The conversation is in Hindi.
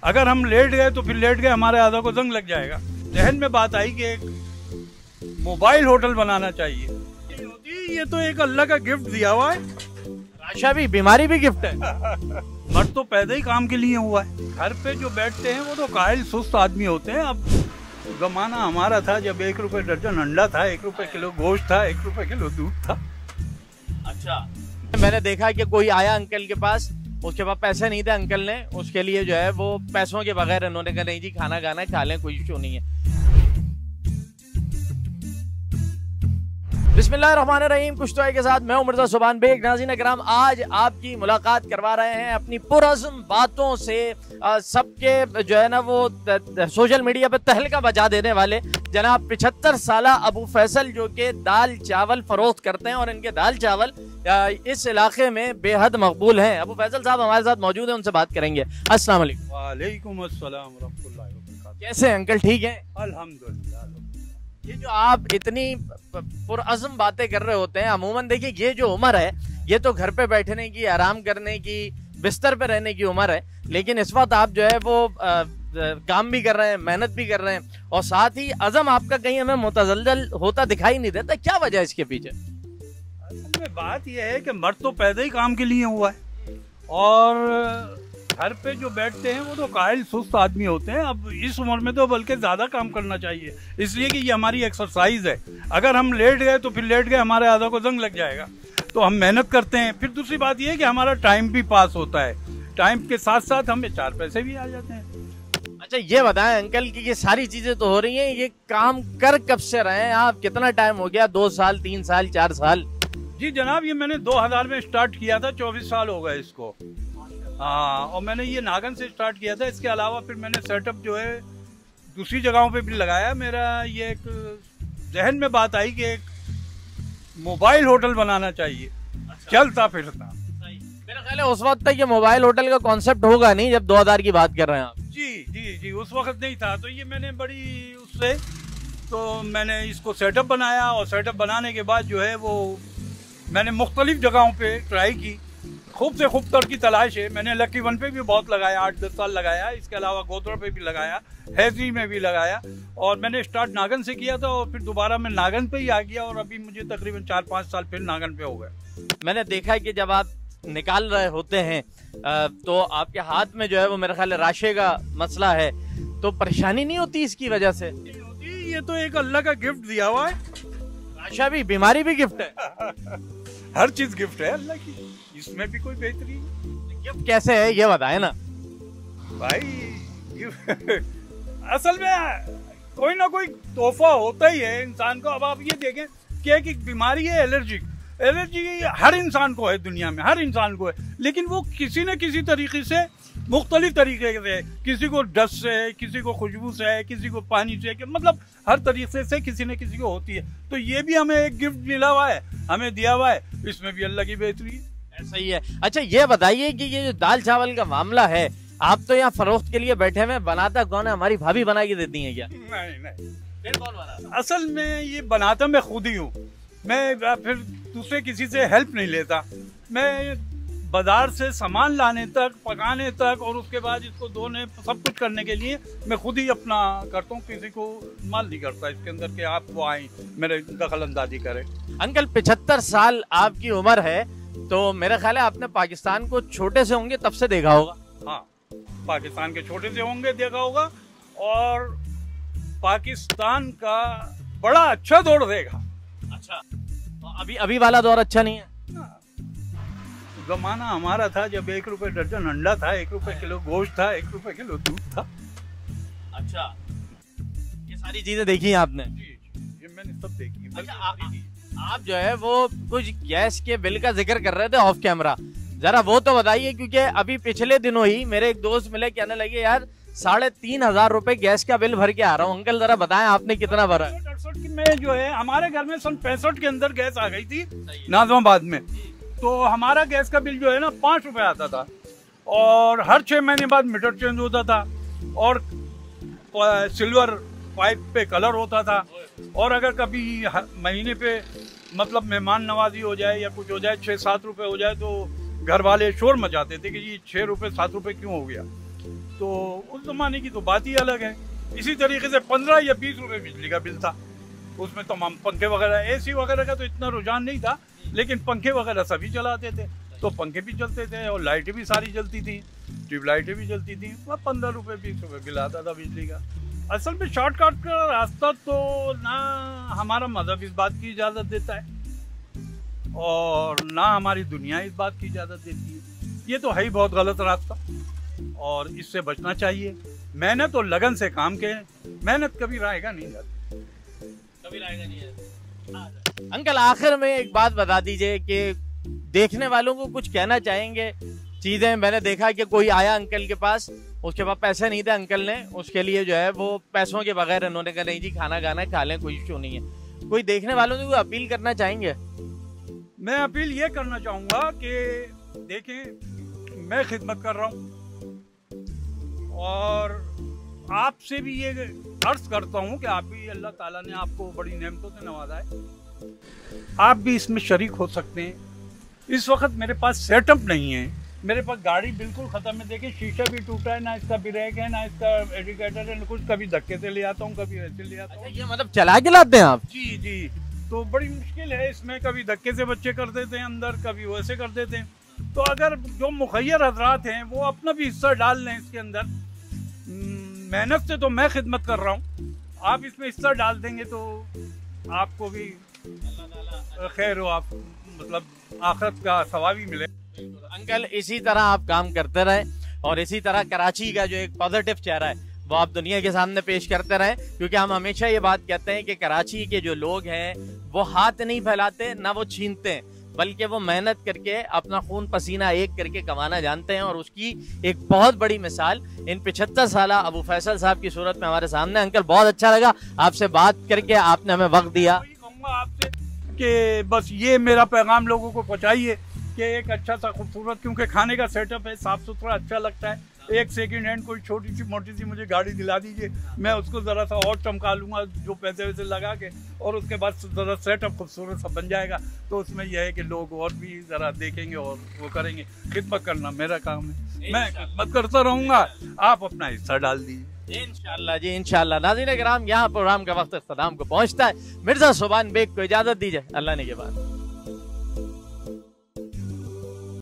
अगर हम लेट गए तो फिर लेट गए, हमारे आधा को जंग लग जाएगा। जहन में बात आई कि एक मोबाइल होटल बनाना चाहिए। ये तो एक अल्लाह का गिफ्ट दिया हुआ है। राशा भी, बीमारी भी गिफ्ट है। मर्द तो पैदा ही काम के लिए हुआ है। घर पे जो बैठते हैं वो तो कायल सुस्त आदमी होते हैं। अब जमाना हमारा था जब 1 रुपए दर्जन अंडा था, 1 रुपए किलो गोश्त था, 1 रुपए किलो दूध था। अच्छा, मैंने देखा कि कोई आया अंकल के पास, उसके पास पैसे नहीं थे, अंकल ने उसके लिए जो है वो पैसों के बगैर इन्होंने कहा नहीं जी खाना खाना खा लें, कोई इशू नहीं है। बिस्मिल्लाहिर्रहमानिर्रहीम, कुछ तो है के साथ मैं हूं मिर्जा सुभान बेग। नाज़रीन करम, आज आपकी मुलाकात करवा रहे हैं अपनी पुरअज़्म बातों से सबके जो है ना वो सोशल मीडिया पे तहलका बजा देने वाले जनाब 75 साला अबू फैसल, जो कि दाल चावल फरोख्त करते हैं और इनके दाल चावल इस इलाके में बेहद मकबूल हैं। अबू फैसल साहब हमारे साथ मौजूद हैं, उनसे बात करेंगे। अस्सलाम वालेकुम। वालेकुम अस्सलाम व रहमतुल्लाहि व बरकातहू। कैसे अंकल, ठीक हैं? अल्हम्दुलिल्लाह। ये जो आप इतनी पुरअज़्म बातें कर रहे होते हैं, अमूमन देखिए ये जो उम्र है ये तो घर पे बैठने की, आराम करने की, बिस्तर पे रहने की उम्र है, लेकिन इस वक्त आप जो है वो काम भी कर रहे हैं, मेहनत भी कर रहे हैं और साथ ही अज़म आपका कहीं हमें मुतज़ल्ज़ल होता दिखाई नहीं देता। क्या वजह है इसके पीछे? असल में बात यह है कि मर्द तो पैदा ही काम के लिए हुआ है और घर पे जो बैठते हैं वो तो कायल सुस्त आदमी होते हैं। अब इस उम्र में तो बल्कि ज़्यादा काम करना चाहिए, इसलिए कि ये हमारी एक्सरसाइज है। अगर हम लेट गए तो फिर लेट गए, हमारे आधा को जंग लग जाएगा। तो हम मेहनत करते हैं। फिर दूसरी बात ये है कि हमारा टाइम भी पास होता है, टाइम के साथ साथ हमें 4 पैसे भी आ जाते हैं। अच्छा, ये बताएं अंकल कि ये सारी चीजें तो हो रही हैं, ये काम कर कब से रहे हैं आप? कितना टाइम हो गया? 2 साल, 3 साल, 4 साल? जी जनाब, ये मैंने 2000 में स्टार्ट किया था, 24 साल हो गए इसको। हाँ, और मैंने ये नागन से स्टार्ट किया था। इसके अलावा फिर मैंने सेटअप जो है दूसरी जगहों पे भी लगाया। मेरा ये एक जहन में बात आई कि एक मोबाइल होटल बनाना चाहिए। अच्छा। चलता फिरता। मेरा ख्याल है उस वक्त तक ये मोबाइल होटल का कॉन्सेप्ट होगा नहीं जब 2000 की बात कर रहे हैं आप। जी जी जी, उस वक्त नहीं था। तो ये मैंने बड़ी उससे तो मैंने इसको सेटअप बनाया और सेटअप बनाने के बाद जो है वो मैंने मुख्तलिफ जगहों पे ट्राई की। खूब से खूब तर की तलाश है। मैंने लकी वन पे भी बहुत लगाया, 8-10 साल लगाया। इसके अलावा गोतरा पे भी लगाया, हैदरी में भी लगाया और मैंने स्टार्ट नागन से किया था और फिर दोबारा मैं नागन पे ही आ गया और अभी मुझे तकरीबन 4-5 साल फिर नागन पे हो गए। मैंने देखा है कि जब आप निकाल रहे होते हैं तो आपके हाथ में जो है वो मेरे ख्याल है राशे का मसला है, तो परेशानी नहीं होती इसकी वजह से? ये तो एक अल्लाह का गिफ्ट दिया हुआ है। राशा भी, बीमारी भी गिफ्ट है। हर चीज गिफ्ट है अल्लाह की, इसमें भी कोई बेहतरी। गिफ्ट कैसे है ये बताए ना भाई। असल में कोई ना कोई तोहफा होता ही है इंसान को। अब आप ये देखें कि एक बीमारी है एलर्जी हर इंसान को है, दुनिया में हर इंसान को है, लेकिन वो किसी न किसी तरीके से मुख्तलिफ तरीके से, किसी को डस्ट से है, किसी को खुशबू से है, किसी को पानी से है, मतलब हर तरीके से किसी न किसी को होती है। तो ये भी हमें एक गिफ्ट मिला हुआ है, हमें दिया हुआ है, इसमें भी अल्लाह की बेहतरी है। ऐसा ही है। अच्छा, ये बताइए कि ये जो दाल चावल का मामला है, आप तो यहाँ फरोख्त के लिए बैठे हुए, बनाता कौन है? हमारी भाभी बना के देती है क्या? नहीं, फिर कौन बनाता? असल में ये बनाता मैं खुद ही हूँ। मैं फिर दूसरे किसी से हेल्प नहीं लेता। मैं बाजार से सामान लाने तक, पकाने तक और उसके बाद इसको धोने, सब कुछ करने के लिए मैं खुद ही अपना करता हूँ। किसी को माल नहीं करता इसके अंदर कि आप वो आए मेरे दखल अंदाजी करें। अंकल 75 साल आपकी उम्र है, तो मेरा ख्याल है आपने पाकिस्तान को छोटे से होंगे तब से देखा होगा। हाँ, पाकिस्तान के छोटे से होंगे देखा होगा और पाकिस्तान का बड़ा अच्छा दौर देखा। अच्छा, तो अभी वाला दौर अच्छा नहीं है? जमाना हमारा था जब 1 रुपए दर्जन अंडा था, 1 रुपए किलो गोश्त था, 1 रुपए किलो दूध था। अच्छा, ये सारी चीजें देखी हैं आपने? जी, ये मैंने सब देखी। अच्छा, आप जो है वो कुछ गैस के बिल का जिक्र कर रहे थे ऑफ कैमरा, जरा वो तो बताइए, क्योंकि अभी पिछले दिनों ही मेरे एक दोस्त मिले, कहने लगे यार 3,500 रुपए गैस का बिल भर के आ रहा हूँ। अंकल जरा बताएं आपने कितना भरा? 68 में जो है हमारे घर में सन 65 के अंदर गैस आ गई थी नाज़माबाद में। तो हमारा गैस का बिल जो है ना 5 रुपए आता था और हर 6 महीने बाद मीटर चेंज होता था और सिल्वर पाइप पे कलर होता था। और अगर कभी महीने पे मतलब मेहमान नवाजी हो जाए या कुछ हो जाए, 6-7 रुपए हो जाए, तो घर वाले शोर मचाते थे कि ये 6 रुपए 7 रुपए क्यों हो गया। तो उस जमाने की तो बात ही अलग है। इसी तरीके से 15 या 20 रुपए बिजली का बिल था। उसमें तमाम पंखे वगैरह, एसी वगैरह का तो इतना रुझान नहीं था, लेकिन पंखे वगैरह सभी चलाते थे, तो पंखे भी चलते थे और लाइटें भी सारी जलती थी, ट्यूबलाइटें भी जलती थी। वह 15 रुपए 20 रुपए बिल आता था बिजली का। असल में शॉर्टकट का रास्ता तो ना हमारा मजहब इस बात की इजाज़त देता है और ना हमारी दुनिया इस बात की इजाज़त देती है। ये तो है ही बहुत गलत रास्ता और इससे बचना चाहिए। मेहनत और लगन से काम के, मेहनत कभी रायगा नहीं जाती, कभी रायगा नहीं जाती। अंकल आखिर में एक बात बता दीजिए कि देखने वालों को कुछ कहना चाहेंगे। चीजें मैंने देखा कि कोई आया अंकल के पास, उसके पास पैसे नहीं थे, अंकल ने उसके लिए जो है वो पैसों के बगैर उन्होंने कहा नहीं जी खाना खाना खा लें, कोई इशू नहीं है। कोई देखने वालों को अपील करना चाहेंगे? मैं अपील ये करना चाहूँगा कि देखें, मैं खिदमत कर रहा हूँ और आपसे भी ये अर्ज करता हूँ कि आप भी, अल्लाह ताला ने आपको बड़ी नेमतों से नवाजा है, आप भी इसमें शरीक हो सकते हैं। इस वक्त मेरे पास सेटअप नहीं है, मेरे पास गाड़ी बिल्कुल ख़त्म है। देखिए शीशा भी टूटा है, ना इसका ब्रेक है, ना इसका इंडिकेटर है, कुछ कभी धक्के से ले आता हूँ, कभी ऐसे ले आता हूँ। ये मतलब चला के लाते हैं आप? जी जी, तो बड़ी मुश्किल है इसमें। कभी धक्के से बच्चे कर देते हैं अंदर, कभी वैसे कर देते हैं। तो अगर जो मुखय्यर हजरात हैं वो अपना भी हिस्सा डाल लें इसके अंदर। मेहनत से तो मैं खिदमत कर रहा हूँ, आप इसमें हिस्सा डाल देंगे तो आपको भी खैर हो, आप मतलब आखिरत का सवाब ही मिले। अंकल इसी तरह आप काम करते रहे और इसी तरह कराची का जो एक पॉजिटिव चेहरा है वो आप दुनिया के सामने पेश करते रहे, क्योंकि हम हमेशा ये बात कहते हैं कि कराची के जो लोग हैं वो हाथ नहीं फैलाते, ना वो छीनते हैं, बल्कि वो मेहनत करके अपना खून पसीना एक करके कमाना जानते हैं। और उसकी एक बहुत बड़ी मिसाल इन 75 साल अबू फैसल साहब की सूरत में हमारे सामने। अंकल बहुत अच्छा लगा आपसे बात करके, आपने हमें वक्त दिया। कहूँगा आपसे कि बस ये मेरा पैगाम लोगों को पहुँचाइए कि एक अच्छा सा खूबसूरत, क्योंकि खाने का सेटअप है, साफ सुथरा अच्छा लगता है। एक सेकंड हैंड कोई छोटी सी मोटी सी मुझे गाड़ी दिला दीजिए, मैं उसको ज़रा सा और चमका लूँगा जो पैसे वैसे लगा के, और उसके बाद ज़रा सेटअप खूबसूरत सा बन जाएगा। तो उसमें यह है कि लोग और भी ज़रा देखेंगे और वो करेंगे। खिदमत करना मेरा काम है, मैं खिदमत करता रहूँगा, आप अपना हिस्सा डाल दीजिए। इंशाल्लाह जी इंशाल्लाह। नाज़रीन किराम, यहाँ प्रोग्राम का वक्त इख्तिताम को पहुँचता है। मिर्जा सुभान बेग को इजाज़त दीजिए, अल्लाह ने के बाद।